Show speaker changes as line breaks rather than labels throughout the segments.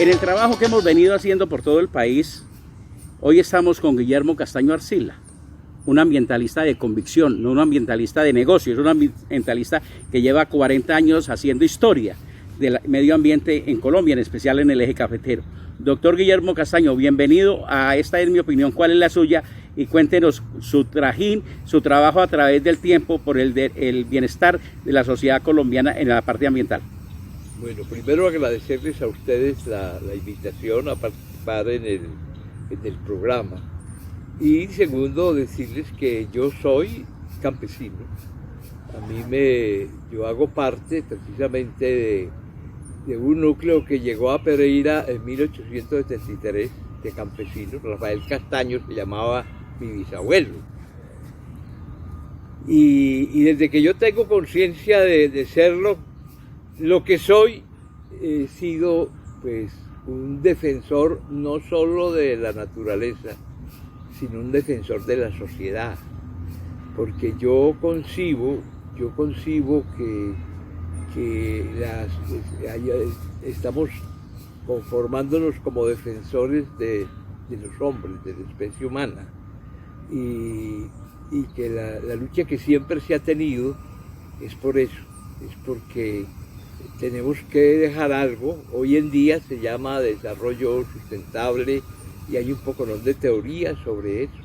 En el trabajo que hemos venido haciendo por todo el país, hoy estamos con Guillermo Castaño Arcila, un ambientalista de convicción, no un ambientalista de negocios, un ambientalista que lleva 40 años haciendo historia del medio ambiente en Colombia, en especial en el eje cafetero. Doctor Guillermo Castaño, bienvenido a Esta es mi opinión, ¿cuál es la suya? Y cuéntenos su trajín, su trabajo a través del tiempo por el bienestar de la sociedad colombiana en la parte ambiental.
Bueno, primero agradecerles a ustedes la invitación a participar en el programa. Y segundo, decirles que yo soy campesino. Yo hago parte precisamente de un núcleo que llegó a Pereira en 1873 de campesinos. Rafael Castaño se llamaba mi bisabuelo. Y desde que yo tengo conciencia de serlo, lo que soy, he sido pues un defensor no solo de la naturaleza, sino un defensor de la sociedad, porque yo concibo que estamos conformándonos como defensores de los hombres, de la especie humana, y que la lucha que siempre se ha tenido es por eso, es porque tenemos que dejar algo. Hoy en día se llama desarrollo sustentable y hay un poco de teoría sobre eso,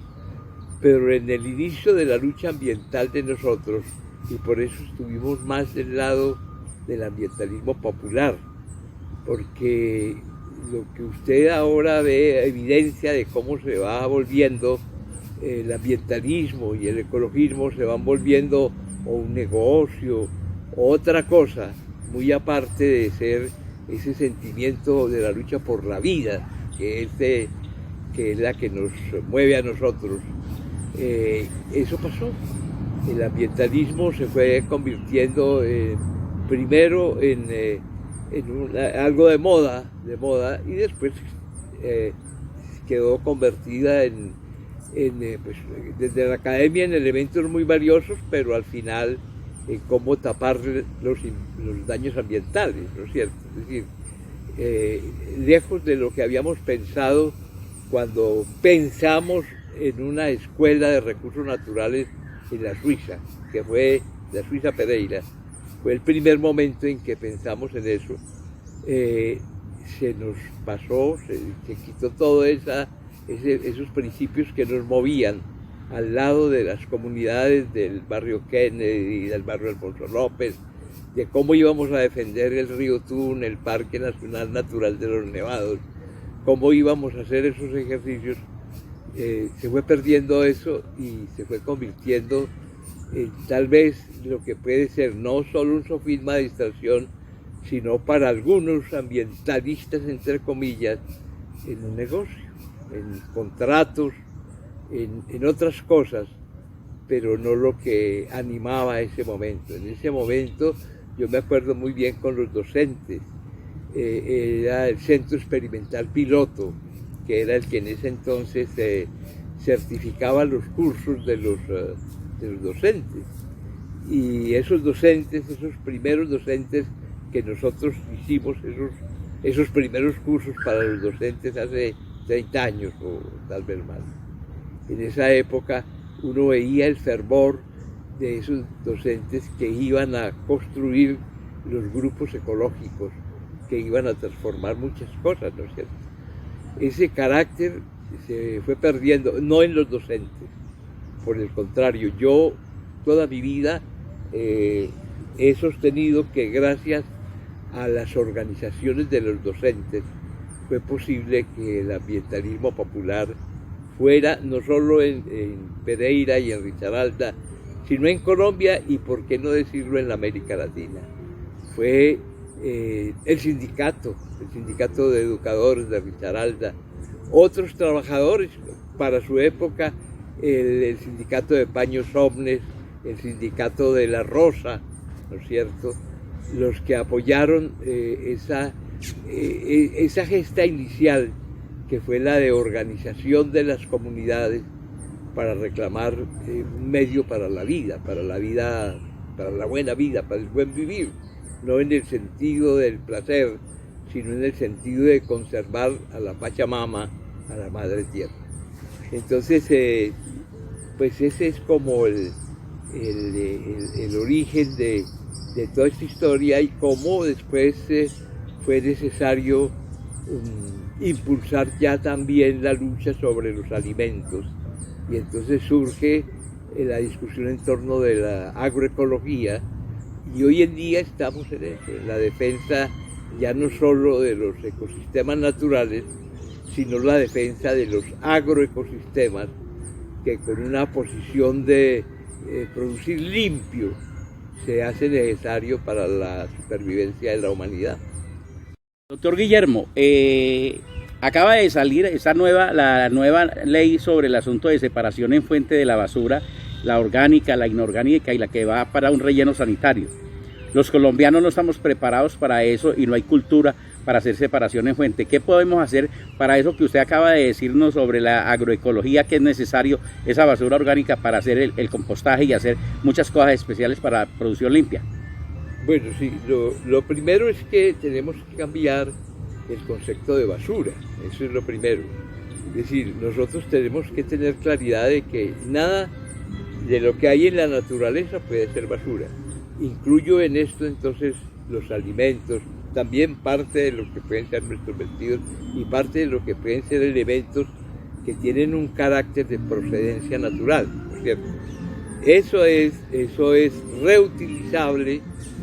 pero en el inicio de la lucha ambiental de nosotros, y por eso estuvimos más del lado del ambientalismo popular, porque lo que usted ahora ve, evidencia de cómo se va volviendo el ambientalismo y el ecologismo, se van volviendo o un negocio o otra cosa, muy aparte de ser ese sentimiento de la lucha por la vida, que es la que nos mueve a nosotros. Eso pasó. El ambientalismo se fue convirtiendo primero en algo de moda, y después quedó convertida pues, desde la academia en elementos muy valiosos, pero al final en cómo tapar los daños ambientales, ¿no es cierto? Es decir, lejos de lo que habíamos pensado cuando pensamos en una escuela de recursos naturales en la Suiza, que fue la Suiza Pereira, fue el primer momento en que pensamos en eso. Se nos pasó, se quitó todos esos principios que nos movían al lado de las comunidades del barrio Kennedy y del barrio Alfonso López, de cómo íbamos a defender el río Tun, el Parque Nacional Natural de los Nevados, cómo íbamos a hacer esos ejercicios. Se fue perdiendo eso y se fue convirtiendo en tal vez lo que puede ser no solo un sofisma de distracción, sino para algunos ambientalistas, entre comillas, en un negocio, en contratos, en otras cosas, pero no lo que animaba ese momento. En ese momento yo me acuerdo muy bien con los docentes, era el Centro Experimental Piloto, que era el que en ese entonces certificaba los cursos de los docentes. Y esos docentes, esos primeros docentes que nosotros hicimos, esos primeros cursos para los docentes hace 30 años o tal vez más. En esa época uno veía el fervor de esos docentes que iban a construir los grupos ecológicos, que iban a transformar muchas cosas, ¿no es cierto? Ese carácter se fue perdiendo, no en los docentes, por el contrario, yo toda mi vida he sostenido que gracias a las organizaciones de los docentes fue posible que el ambientalismo popular fuera no solo en Pereira y en Risaralda, sino en Colombia y por qué no decirlo en la América Latina. Fue el sindicato de educadores de Risaralda, otros trabajadores para su época, el sindicato de Paños Omnes, el sindicato de La Rosa, ¿no es cierto?, los que apoyaron esa gesta inicial, que fue la de organización de las comunidades para reclamar un medio para la buena vida, para el buen vivir, no en el sentido del placer, sino en el sentido de conservar a la Pachamama, a la Madre Tierra. Entonces, pues ese es como el origen de toda esta historia y cómo después fue necesario impulsar ya también la lucha sobre los alimentos. Y entonces surge la discusión en torno de la agroecología, y hoy en día estamos en eso, en la defensa ya no solo de los ecosistemas naturales, sino la defensa de los agroecosistemas, que con una posición de producir limpio se hace necesario para la supervivencia de la humanidad.
Doctor Guillermo, acaba de salir la nueva ley sobre el asunto de separación en fuente de la basura, la orgánica, la inorgánica y la que va para un relleno sanitario. Los colombianos no estamos preparados para eso y no hay cultura para hacer separación en fuente. ¿Qué podemos hacer para eso que usted acaba de decirnos sobre la agroecología, que es necesario esa basura orgánica para hacer el compostaje y hacer muchas cosas especiales para producción limpia?
Bueno, sí, lo primero es que tenemos que cambiar el concepto de basura, eso es lo primero. Es decir, nosotros tenemos que tener claridad de que nada de lo que hay en la naturaleza puede ser basura. Incluyo en esto entonces los alimentos, también parte de lo que pueden ser nuestros vestidos y parte de lo que pueden ser elementos que tienen un carácter de procedencia natural, ¿no es cierto? Eso es reutilizable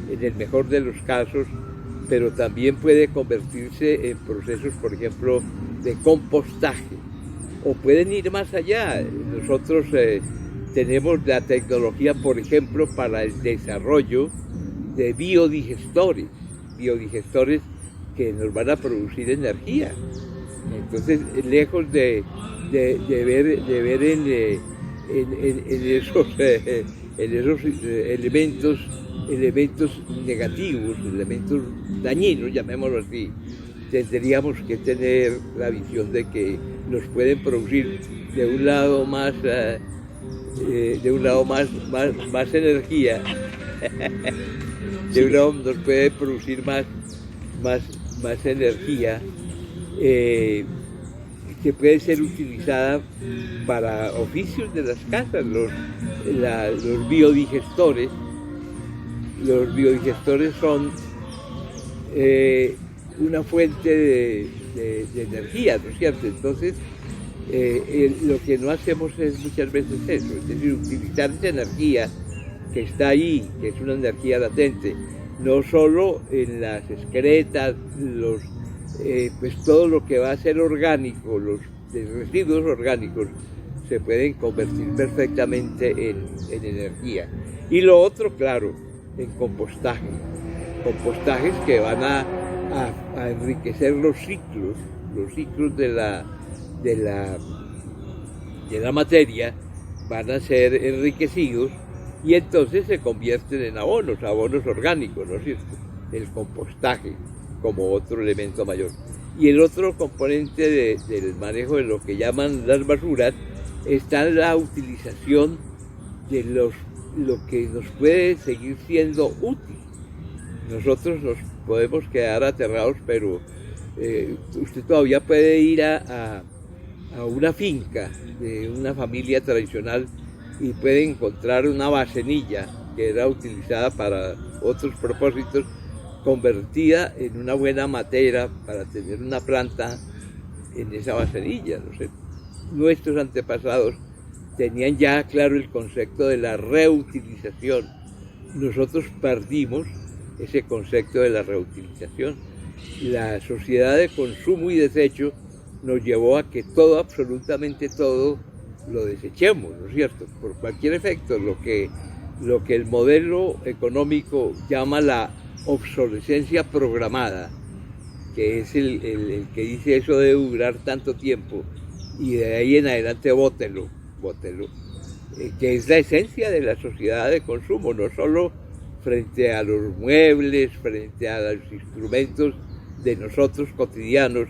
en el mejor de los casos, pero también puede convertirse en procesos, por ejemplo, de compostaje, o pueden ir más allá. Nosotros tenemos la tecnología, por ejemplo, para el desarrollo de biodigestores que nos van a producir energía. Entonces, lejos de ver en esos elementos negativos, elementos dañinos, llamémoslo así, tendríamos que tener la visión de que nos pueden producir de un lado más energía, de un lado nos puede producir más energía que puede ser utilizada para oficios de las casas. Los biodigestores son una fuente de energía, ¿no es cierto? Entonces, lo que no hacemos es muchas veces eso, es decir, utilizar esa energía que está ahí, que es una energía latente, no solo en las excretas, pues todo lo que va a ser orgánico, los residuos orgánicos se pueden convertir perfectamente en energía. Y lo otro, claro, en compostajes que van a enriquecer los ciclos de la materia van a ser enriquecidos y entonces se convierten en abonos orgánicos, ¿no es cierto? El compostaje como otro elemento mayor. Y el otro componente del manejo de lo que llaman las basuras está la utilización de lo que nos puede seguir siendo útil. Nosotros nos podemos quedar aterrados, pero usted todavía puede ir a una finca de una familia tradicional y puede encontrar una bacenilla que era utilizada para otros propósitos, convertida en una buena matera para tener una planta en esa bacenilla. No sé, nuestros antepasados tenían ya claro el concepto de la reutilización. Nosotros perdimos ese concepto de la reutilización. La sociedad de consumo y desecho nos llevó a que todo, absolutamente todo, lo desechemos, ¿no es cierto? Por cualquier efecto, lo que el modelo económico llama la obsolescencia programada, que es el que dice eso debe durar tanto tiempo y de ahí en adelante bótelo, que es la esencia de la sociedad de consumo, no solo frente a los muebles, frente a los instrumentos de nosotros cotidianos,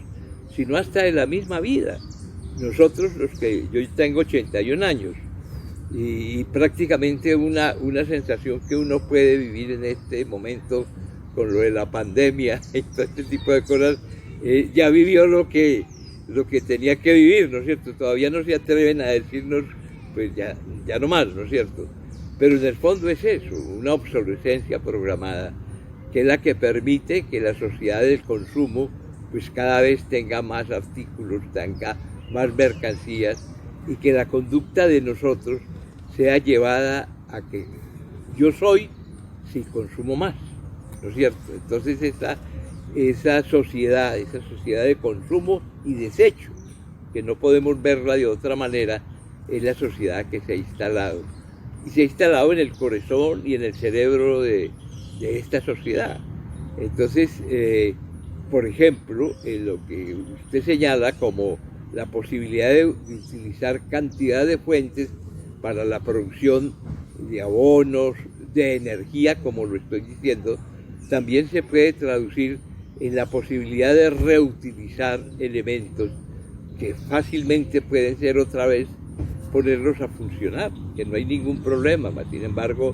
sino hasta de la misma vida. Nosotros, yo tengo 81 años y prácticamente una sensación que uno puede vivir en este momento con lo de la pandemia y todo este tipo de cosas, ya vivió lo que tenía que vivir, ¿no es cierto? Todavía no se atreven a decirnos, pues ya no más, ¿no es cierto? Pero en el fondo es eso, una obsolescencia programada, que es la que permite que la sociedad del consumo pues cada vez tenga más artículos, tenga más mercancías, y que la conducta de nosotros sea llevada a que yo soy si consumo más, ¿no es cierto? Entonces esa sociedad de consumo y desecho, que no podemos verla de otra manera, es la sociedad que se ha instalado. Y se ha instalado en el corazón y en el cerebro de esta sociedad. Entonces, por ejemplo, lo que usted señala como la posibilidad de utilizar cantidad de fuentes para la producción de abonos, de energía, como lo estoy diciendo, también se puede traducir en la posibilidad de reutilizar elementos que fácilmente pueden ser otra vez ponerlos a funcionar, que no hay ningún problema. Sin embargo,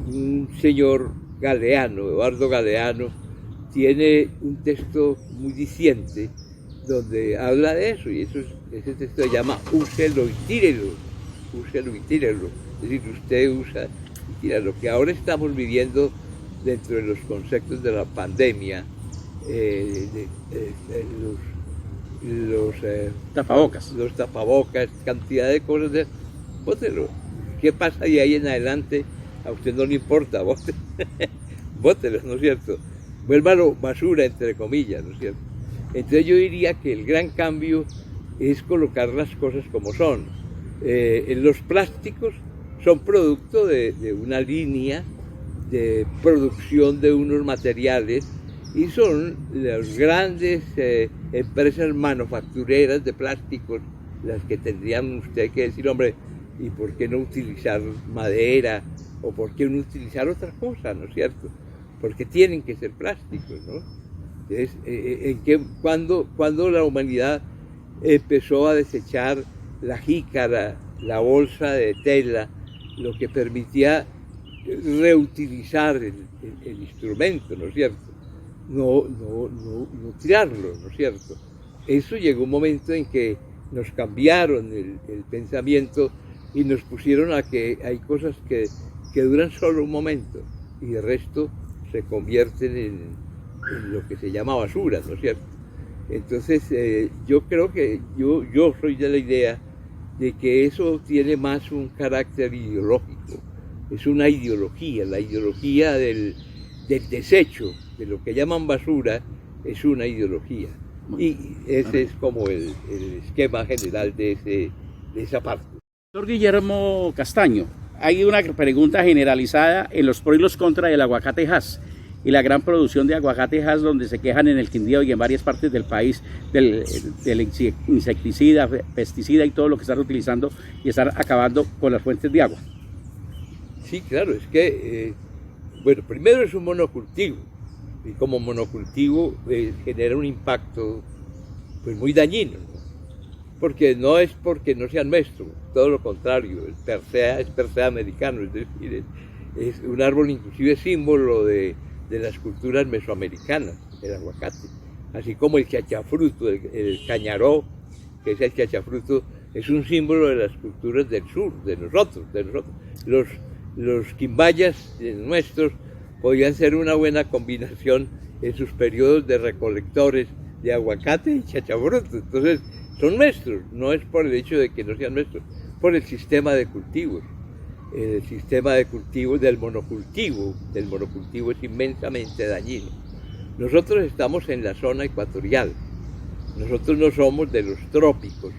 un señor Galeano, Eduardo Galeano, tiene un texto muy diciente donde habla de eso, y ese texto se llama úselo y tírelo, úselo y tírelo. Es decir, usted usa y tira. Lo que ahora estamos viviendo dentro de los conceptos de la pandemia, los tapabocas, cantidad de cosas, bótelo. ¿Qué pasa de ahí en adelante? A usted no le importa, bótelo, ¿no es cierto? Vuélvalo basura, entre comillas, ¿no es cierto? Entonces yo diría que el gran cambio es colocar las cosas como son. Los plásticos son producto de una línea de producción de unos materiales, y son las grandes empresas manufactureras de plásticos las que tendrían usted que decir, hombre, ¿y por qué no utilizar madera? ¿O por qué no utilizar otra cosa? ¿No es cierto? Porque tienen que ser plásticos, ¿no? Entonces, ¿cuándo la humanidad empezó a desechar la jícara, la bolsa de tela, lo que permitía reutilizar el instrumento, ¿no es cierto? No tirarlo, ¿no es cierto? Eso llegó un momento en que nos cambiaron el pensamiento y nos pusieron a que hay cosas que duran solo un momento y el resto se convierten en lo que se llama basura, ¿no es cierto? Entonces yo creo que yo soy de la idea de que eso tiene más un carácter ideológico, es una ideología, la ideología del desecho, de lo que llaman basura, es una ideología. Y ese es como el esquema general de esa parte.
Doctor Guillermo Castaño, hay una pregunta generalizada en los pros y los contras del aguacate Hass y la gran producción de aguacate Hass, donde se quejan en el Quindío y en varias partes del país del insecticida, pesticida y todo lo que están utilizando y están acabando con las fuentes de agua.
Sí, claro, es que, bueno, primero es un monocultivo, y como monocultivo genera un impacto pues muy dañino, ¿no? Porque no es porque no sean nuestros, todo lo contrario, es per se americano, es decir, es un árbol inclusive símbolo de las culturas mesoamericanas, el aguacate, así como el chachafruto, el cañaró, que es el chachafruto, es un símbolo de las culturas del sur, de nosotros. Los quimbayas nuestros podían ser una buena combinación en sus periodos de recolectores de aguacate y chachafruto. Entonces, son nuestros, no es por el hecho de que no sean nuestros, por el sistema de cultivos. El sistema de cultivos del monocultivo es inmensamente dañino. Nosotros estamos en la zona ecuatorial, nosotros no somos de los trópicos,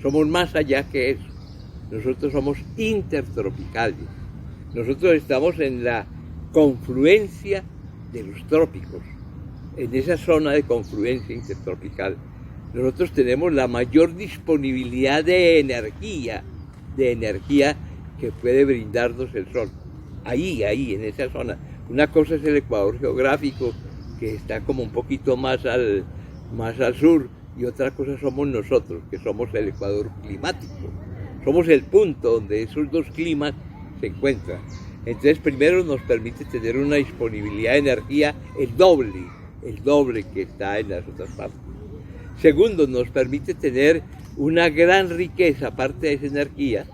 somos más allá que eso, nosotros somos intertropicales, nosotros estamos en la confluencia de los trópicos, en esa zona de confluencia intertropical. Nosotros tenemos la mayor disponibilidad de energía que puede brindarnos el sol. Ahí, en esa zona. Una cosa es el Ecuador geográfico, que está como un poquito más al sur, y otra cosa somos nosotros, que somos el Ecuador climático. Somos el punto donde esos dos climas se encuentran. Entonces, primero nos permite tener una disponibilidad de energía el doble que está en las otras partes. Segundo, nos permite tener una gran riqueza, aparte de esa energía,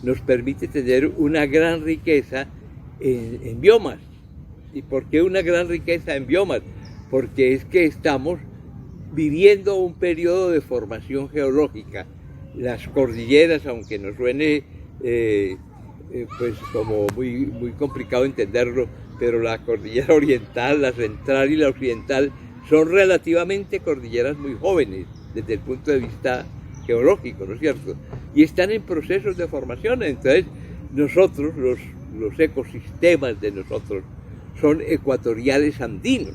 nos permite tener una gran riqueza en biomas. ¿Y por qué una gran riqueza en biomas? Porque es que estamos viviendo un periodo de formación geológica. Las cordilleras, aunque nos suene pues como muy complicado entenderlo, pero la cordillera oriental, la central y la occidental son relativamente cordilleras muy jóvenes desde el punto de vista geológico, ¿no es cierto? Y están en procesos de formación. Entonces nosotros, los ecosistemas de nosotros son ecuatoriales andinos,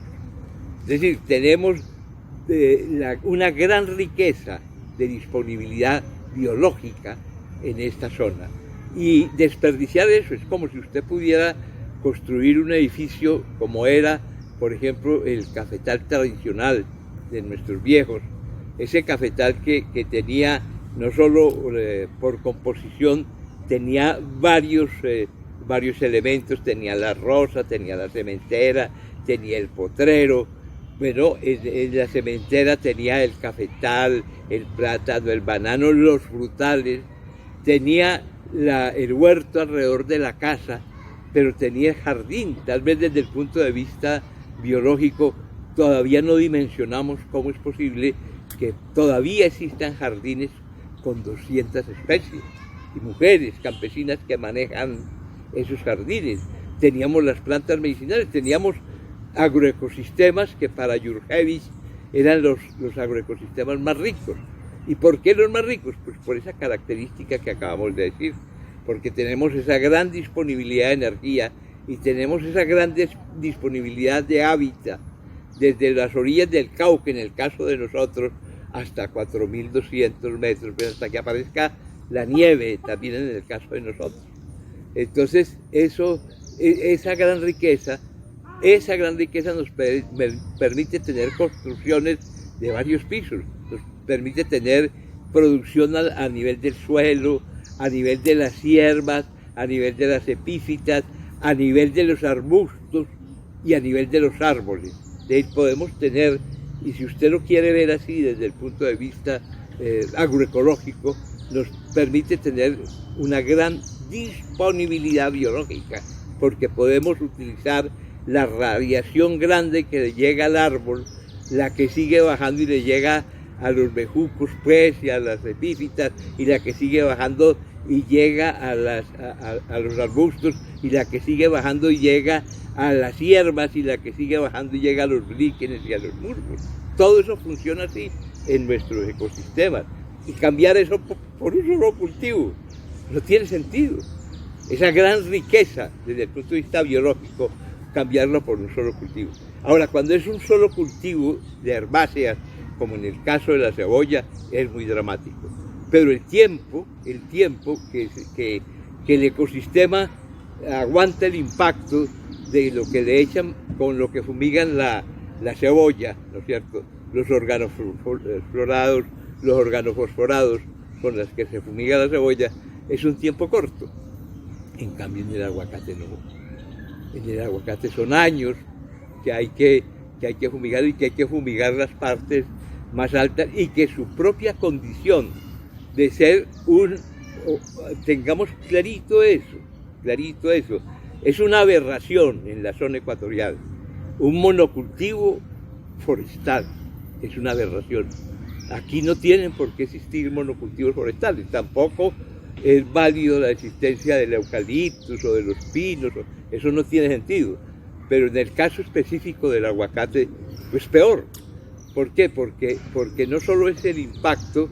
es decir, tenemos una gran riqueza de disponibilidad biológica en esta zona, y desperdiciar eso es como si usted pudiera construir un edificio como era, por ejemplo, el cafetal tradicional de nuestros viejos, ese cafetal que tenía no solo por composición, tenía varios elementos, tenía la roza, tenía la cementera, tenía el potrero. Bueno, en la cementera tenía el cafetal, el plátano, el banano, los frutales, tenía el huerto alrededor de la casa, pero tenía el jardín. Tal vez desde el punto de vista biológico todavía no dimensionamos cómo es posible que todavía existan jardines con 200 especies y mujeres campesinas que manejan esos jardines. Teníamos las plantas medicinales, teníamos agroecosistemas que para Jurjevich eran los agroecosistemas más ricos. ¿Y por qué los más ricos? Pues por esa característica que acabamos de decir, porque tenemos esa gran disponibilidad de energía y tenemos esa gran disponibilidad de hábitat, desde las orillas del Cauca, en el caso de nosotros, hasta 4.200 metros, pero hasta que aparezca la nieve, también en el caso de nosotros. Entonces, esa gran riqueza nos permite tener construcciones de varios pisos, nos permite tener producción a nivel del suelo, a nivel de las hierbas, a nivel de las epífitas, a nivel de los arbustos y a nivel de los árboles. De ahí podemos tener, y si usted lo quiere ver así desde el punto de vista agroecológico, nos permite tener una gran disponibilidad biológica, porque podemos utilizar la radiación grande que le llega al árbol, la que sigue bajando y le llega a los bejucos, pues, y a las epífitas, y la que sigue bajando y llega a los arbustos, y la que sigue bajando y llega a las hierbas, y la que sigue bajando y llega a los líquenes y a los musgos. Todo eso funciona así en nuestros ecosistemas, y cambiar eso por un solo cultivo no tiene sentido. Esa gran riqueza desde el punto de vista biológico, cambiarlo por un solo cultivo. Ahora, cuando es un solo cultivo de herbáceas, como en el caso de la cebolla, es muy dramático. Pero el tiempo que el ecosistema aguanta el impacto de lo que le echan con lo que fumigan la cebolla, ¿no es cierto? Los organofosforados, los organofosforados con los que se fumiga la cebolla, es un tiempo corto. En cambio, en el aguacate no. En el aguacate son años que hay que fumigar, y que hay que fumigar las partes más altas, y que su propia condición de ser tengamos clarito eso, es una aberración en la zona ecuatorial. Un monocultivo forestal es una aberración. Aquí no tienen por qué existir monocultivos forestales, tampoco es válido la existencia del eucaliptus o de los pinos, eso no tiene sentido. Pero en el caso específico del aguacate, pues peor. ¿Por qué? Porque no solo es el impacto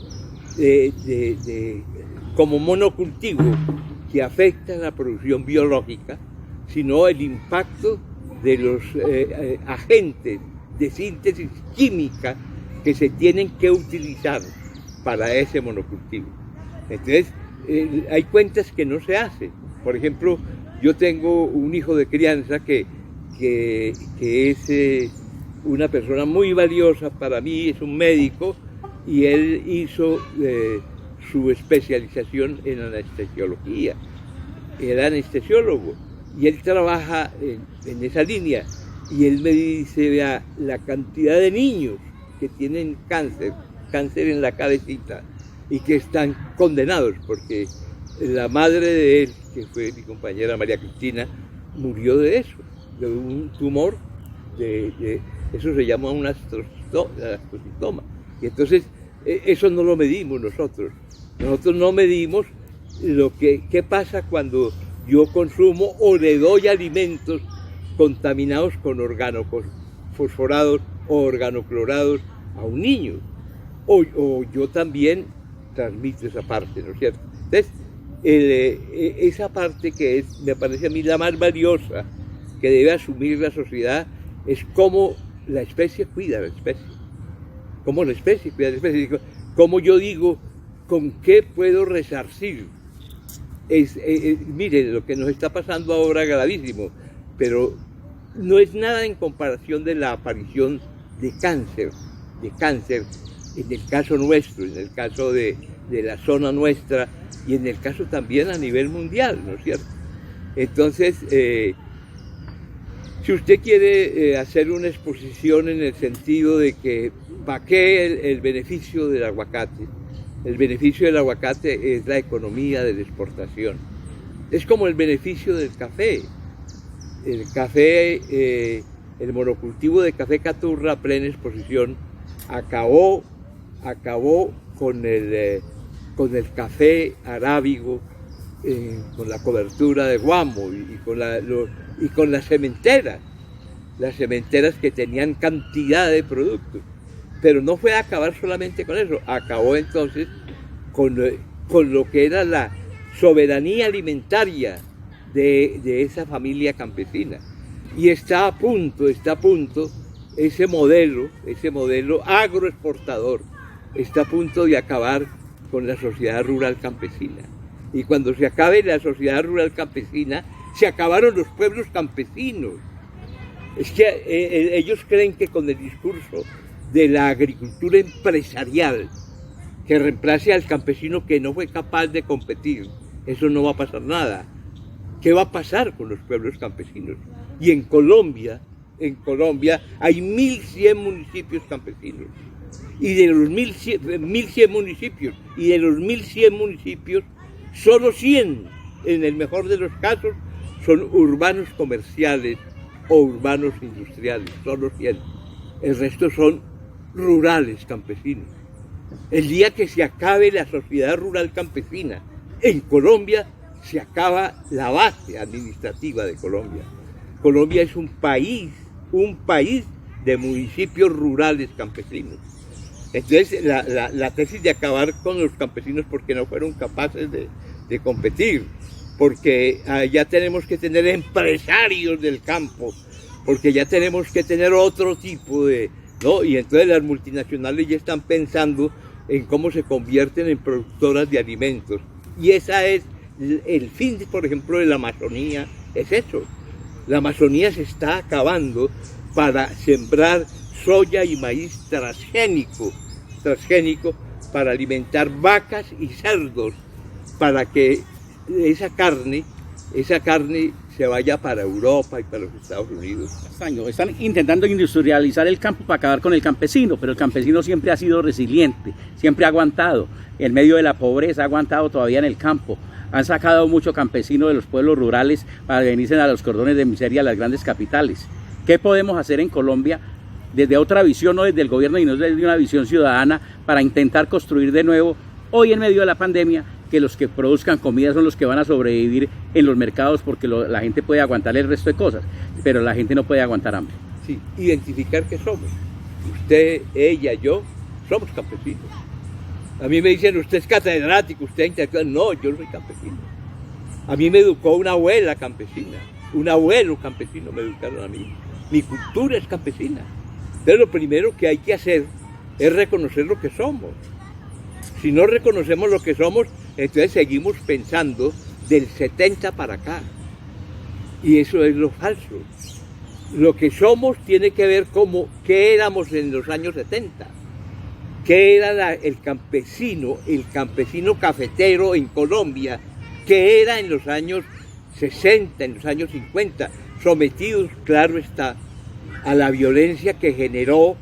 como monocultivo que afecta la producción biológica, sino el impacto de los agentes de síntesis química que se tienen que utilizar para ese monocultivo. Entonces, hay cuentas que no se hacen. Por ejemplo, yo tengo un hijo de crianza que es una persona muy valiosa para mí, es un médico, y él hizo su especialización en anestesiología. Era anestesiólogo, y él trabaja en esa línea. Y él me dice, vea, la cantidad de niños que tienen cáncer en la cabecita, y que están condenados, porque la madre de él, que fue mi compañera María Cristina, murió de eso, de un tumor, eso se llama un astrocitoma. Y entonces, eso no lo medimos nosotros. Nosotros no medimos qué pasa cuando yo consumo o le doy alimentos contaminados con organofosforados o organoclorados a un niño. O yo también transmito esa parte, ¿no es cierto? Entonces, esa parte que me parece a mí la más valiosa que debe asumir la sociedad es cómo la especie cuida a la especie. Cómo la especie cuida a la especie. Cómo yo digo, ¿con qué puedo resarcir? Mire, lo que nos está pasando ahora es gravísimo, pero no es nada en comparación de la aparición de cáncer en el caso nuestro, en el caso de la zona nuestra y en el caso también a nivel mundial, ¿no es cierto? Entonces, si usted quiere hacer una exposición en el sentido de que ¿para qué el beneficio del aguacate? El beneficio del aguacate es la economía de la exportación. Es como el beneficio del café. El café, el monocultivo de café caturra a plena exposición acabó con el café arábigo, con la cobertura de guamo y con las cementeras que tenían cantidad de productos. Pero no fue a acabar solamente con eso, acabó entonces con lo que era la soberanía alimentaria de esa familia campesina. Y está a punto ese modelo agroexportador, está a punto de acabar con la sociedad rural campesina. Y cuando se acabe la sociedad rural campesina, se acabaron los pueblos campesinos. Es que ellos creen que con el discurso de la agricultura empresarial que reemplace al campesino que no fue capaz de competir, eso no va a pasar nada. ¿Qué va a pasar con los pueblos campesinos? Y en Colombia hay 1.100 municipios campesinos. Y de los 1.100 municipios, solo 100, en el mejor de los casos, son urbanos comerciales o urbanos industriales, solo 100. El resto son rurales campesinos. El día que se acabe la sociedad rural campesina en Colombia, se acaba la base administrativa de Colombia. Colombia es un país de municipios rurales campesinos. Entonces, la tesis de acabar con los campesinos porque no fueron capaces de competir, porque ya tenemos que tener empresarios del campo, porque ya tenemos que tener otro tipo ¿no? Y entonces las multinacionales ya están pensando en cómo se convierten en productoras de alimentos. Y esa es el fin, por ejemplo, de la Amazonía, es eso. La Amazonía se está acabando para sembrar soya y maíz transgénico para alimentar vacas y cerdos, para que esa carne se vaya para Europa y para los Estados Unidos.
Están intentando industrializar el campo para acabar con el campesino, pero el campesino siempre ha sido resiliente, siempre ha aguantado. En medio de la pobreza ha aguantado todavía en el campo. Han sacado mucho campesino de los pueblos rurales para venirse a los cordones de miseria a las grandes capitales. ¿Qué podemos hacer en Colombia desde otra visión, no desde el gobierno, sino desde una visión ciudadana, para intentar construir de nuevo, hoy en medio de la pandemia, que los que produzcan comida son los que van a sobrevivir en los mercados, porque la gente puede aguantar el resto de cosas, pero la gente no puede aguantar hambre?
Sí, identificar qué somos. Usted, ella, yo, somos campesinos. A mí me dicen, usted es catedrático, usted es intelectual. No, yo no soy campesino. A mí me educó una abuela campesina, un abuelo campesino me educaron a mí. Mi cultura es campesina. Entonces lo primero que hay que hacer es reconocer lo que somos. Si no reconocemos lo que somos, entonces seguimos pensando del 70 para acá. Y eso es lo falso. Lo que somos tiene que ver como qué éramos en los años 70. ¿Qué era el campesino cafetero en Colombia? ¿Qué era en los años 60, en los años 50, sometidos, claro está, a la violencia que generó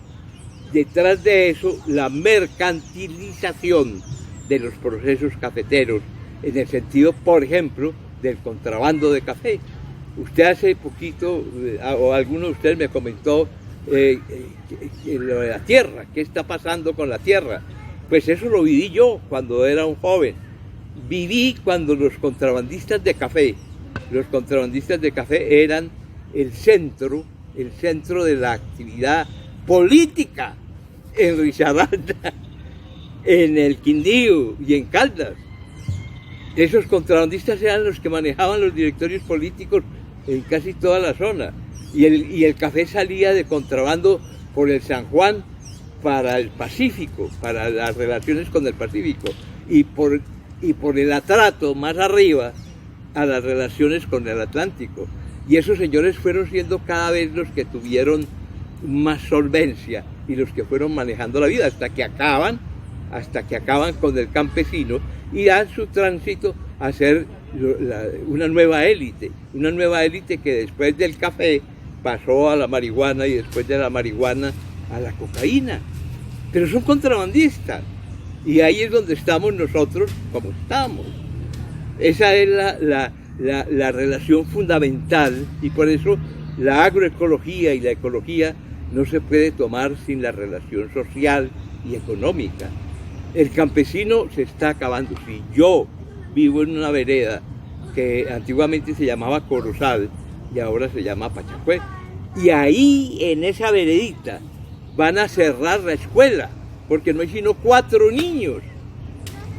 detrás de eso la mercantilización de los procesos cafeteros, en el sentido, por ejemplo, del contrabando de café. Usted hace poquito, o alguno de ustedes me comentó lo de la tierra, qué está pasando con la tierra. Pues eso lo viví yo cuando era un joven. Viví cuando los contrabandistas de café eran el centro de la actividad política en Risaralda, en el Quindío y en Caldas. Esos contrabandistas eran los que manejaban los directorios políticos en casi toda la zona. Y el café salía de contrabando por el San Juan para el Pacífico, para las relaciones con el Pacífico, y por el atrato más arriba a las relaciones con el Atlántico. Y esos señores fueron siendo cada vez los que tuvieron más solvencia y los que fueron manejando la vida hasta que acaban con el campesino y dan su tránsito a ser una nueva élite que después del café pasó a la marihuana y después de la marihuana a la cocaína. Pero son contrabandistas y ahí es donde estamos nosotros como estamos. Esa es la relación fundamental, y por eso la agroecología y la ecología no se puede tomar sin la relación social y económica. El campesino se está acabando. Si yo vivo en una vereda que antiguamente se llamaba Corozal y ahora se llama Pachacue, y ahí en esa veredita van a cerrar la escuela porque no hay sino 4 niños.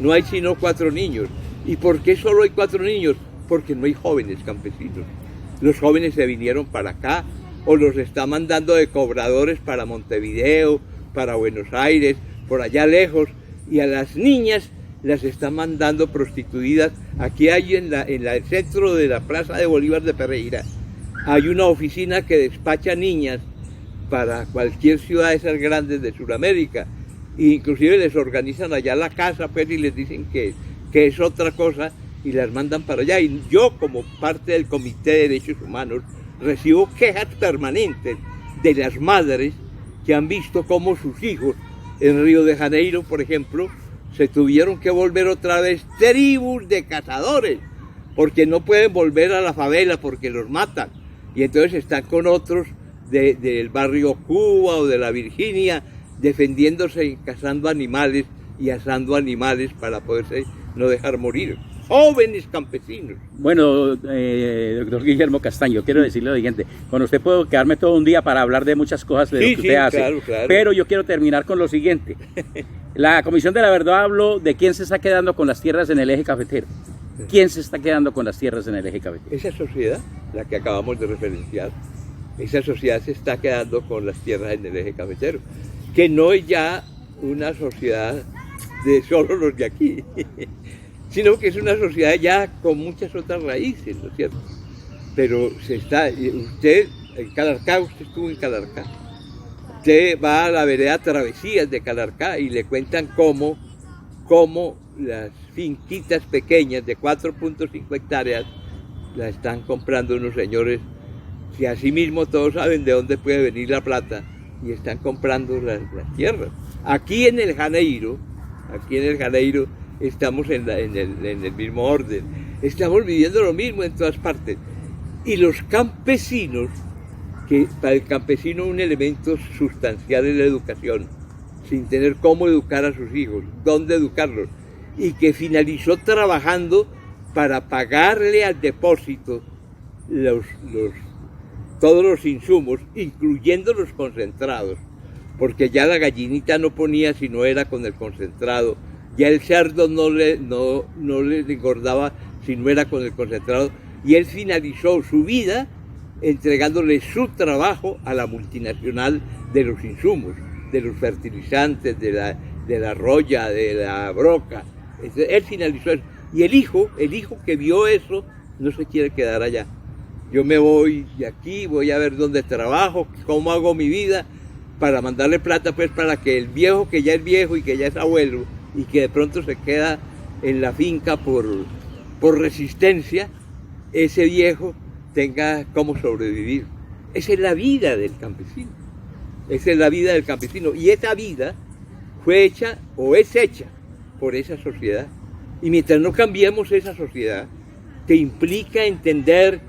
No hay sino 4 niños. ¿Y por qué solo hay 4 niños? Porque no hay jóvenes campesinos. Los jóvenes se vinieron para acá o los está mandando de cobradores para Montevideo, para Buenos Aires, por allá lejos, y a las niñas las están mandando prostituidas. Aquí hay en el centro de la Plaza de Bolívar de Pereira, hay una oficina que despacha niñas para cualquier ciudad de esas grandes de Sudamérica, e inclusive les organizan allá la casa, pues, y les dicen que es otra cosa, y las mandan para allá. Y yo, como parte del Comité de Derechos Humanos, recibo quejas permanentes de las madres que han visto cómo sus hijos en Río de Janeiro, por ejemplo, se tuvieron que volver otra vez tribus de cazadores, porque no pueden volver a la favela porque los matan. Y entonces están con otros del barrio Cuba o de la Virginia, defendiéndose y cazando animales y asando animales para poderse no dejar morir. Jóvenes campesinos.
Bueno, doctor Guillermo Castaño, quiero decirle lo siguiente. Con usted puedo quedarme todo un día para hablar de muchas cosas de lo que usted hace. Claro. Pero yo quiero terminar con lo siguiente. La Comisión de la Verdad habló de quién se está quedando con las tierras en el eje cafetero. ¿Quién se está quedando con las tierras en el eje cafetero?
Esa sociedad, la que acabamos de referenciar, esa sociedad se está quedando con las tierras en el eje cafetero, que no es ya una sociedad de solo los de aquí, sino que es una sociedad ya con muchas otras raíces, ¿no es cierto? Pero usted, en Calarcá, usted estuvo en Calarcá, usted va a la vereda Travesías de Calarcá y le cuentan cómo las finquitas pequeñas de 4.5 hectáreas la están comprando unos señores que asimismo todos saben de dónde puede venir la plata y están comprando las tierras. Aquí en el Janeiro estamos en el mismo orden, estamos viviendo lo mismo en todas partes. Y los campesinos, que para el campesino un elemento sustancial es la educación, sin tener cómo educar a sus hijos, dónde educarlos, y que finalizó trabajando para pagarle al depósito todos los insumos, incluyendo los concentrados, porque ya la gallinita no ponía si no era con el concentrado, ya el cerdo no le engordaba si no era con el concentrado, y él finalizó su vida entregándole su trabajo a la multinacional de los insumos, de los fertilizantes, de la roya, de la broca. Entonces, él finalizó eso. Y el hijo que vio eso, no se quiere quedar allá. Yo me voy de aquí, voy a ver dónde trabajo, cómo hago mi vida, para mandarle plata, pues, para que el viejo, que ya es viejo y que ya es abuelo, y que de pronto se queda en la finca por resistencia, ese viejo tenga cómo sobrevivir. Esa es la vida del campesino. Esa es la vida del campesino. Y esa vida fue hecha o es hecha por esa sociedad. Y mientras no cambiemos esa sociedad, que implica entender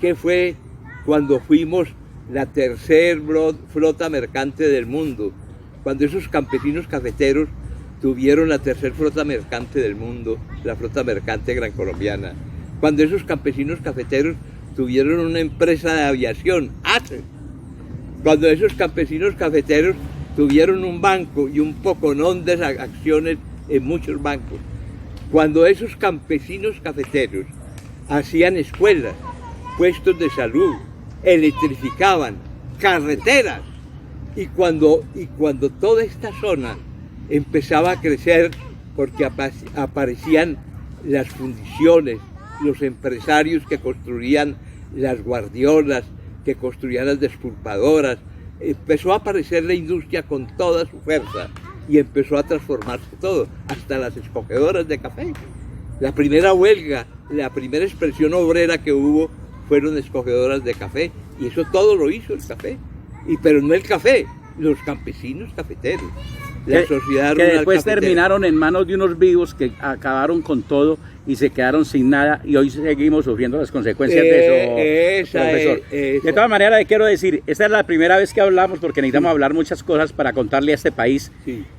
qué fue cuando fuimos la tercer flota mercante del mundo, cuando esos campesinos cafeteros tuvieron la tercer flota mercante del mundo, la flota mercante gran colombiana, cuando esos campesinos cafeteros tuvieron una empresa de aviación, ACE, cuando esos campesinos cafeteros tuvieron un banco y un poconón de acciones en muchos bancos, cuando esos campesinos cafeteros hacían escuelas, puestos de salud, electrificaban, carreteras, y cuando toda esta zona empezaba a crecer porque aparecían las fundiciones, los empresarios que construían las guardiolas, que construían las despulpadoras, empezó a aparecer la industria con toda su fuerza y empezó a transformarse todo, hasta las escogedoras de café. La primera huelga, la primera expresión obrera que hubo fueron escogedoras de café, y eso todo lo hizo el café, pero no el café, los campesinos cafeteros, la sociedad rural
que después
cafetera.
Terminaron en manos de unos vivos que acabaron con todo y se quedaron sin nada, y hoy seguimos sufriendo las consecuencias de eso, profesor. De todas maneras, le quiero decir, esta es la primera vez que hablamos porque necesitamos hablar muchas cosas para contarle a este país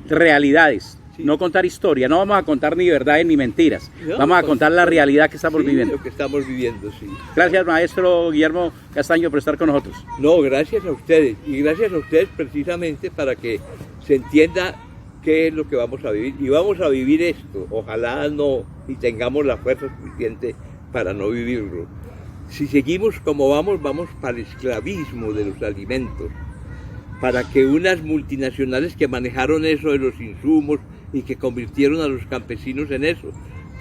realidades. No contar historia, no vamos a contar ni verdades ni mentiras, vamos a contar la realidad que estamos viviendo.
Lo que estamos viviendo, sí.
Gracias, maestro Guillermo Castaño, por estar con nosotros.
No, gracias a ustedes, y gracias a ustedes precisamente para que se entienda qué es lo que vamos a vivir, y vamos a vivir esto, ojalá no, y tengamos la fuerza suficiente para no vivirlo. Si seguimos como vamos para el esclavismo de los alimentos, para que unas multinacionales que manejaron eso de los insumos y que convirtieron a los campesinos en eso,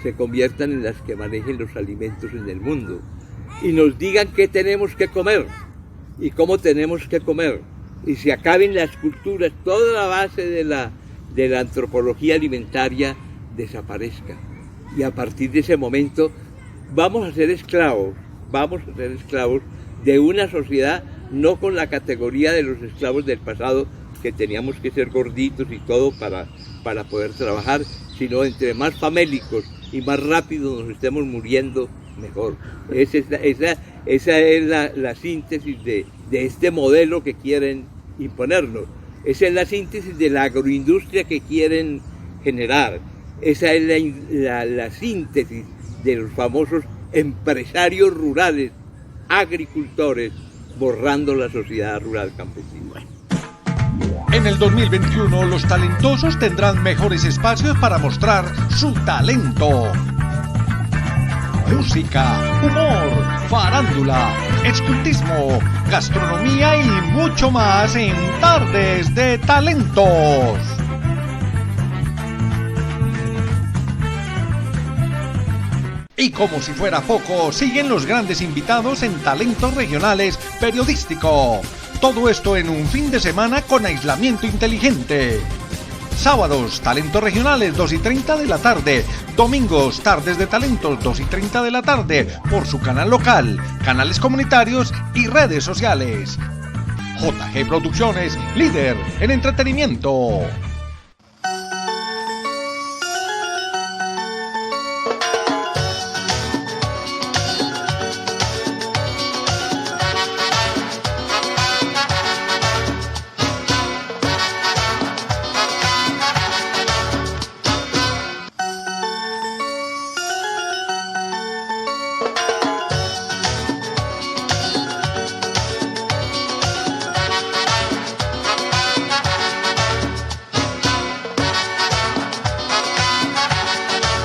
se conviertan en las que manejen los alimentos en el mundo y nos digan qué tenemos que comer y cómo tenemos que comer, y se acaben las culturas, toda la base de la antropología alimentaria desaparezca, y a partir de ese momento vamos a ser esclavos de una sociedad, no con la categoría de los esclavos del pasado, que teníamos que ser gorditos y todo para poder trabajar, sino entre más famélicos y más rápido nos estemos muriendo, mejor. Esa es la síntesis de este modelo que quieren imponernos. Esa es la síntesis de la agroindustria que quieren generar. Esa es la síntesis de los famosos empresarios rurales, agricultores, borrando la sociedad rural campesina.
En el 2021 los talentosos tendrán mejores espacios para mostrar su talento. Música, humor, farándula, escultismo, gastronomía y mucho más en Tardes de Talentos. Y como si fuera poco, siguen los grandes invitados en Talentos Regionales Periodístico. Todo esto en un fin de semana con aislamiento inteligente. Sábados, Talentos Regionales, 2:30 de la tarde. Domingos, Tardes de Talentos, 2:30 de la tarde, por su canal local, canales comunitarios y redes sociales. JG Producciones, líder en entretenimiento.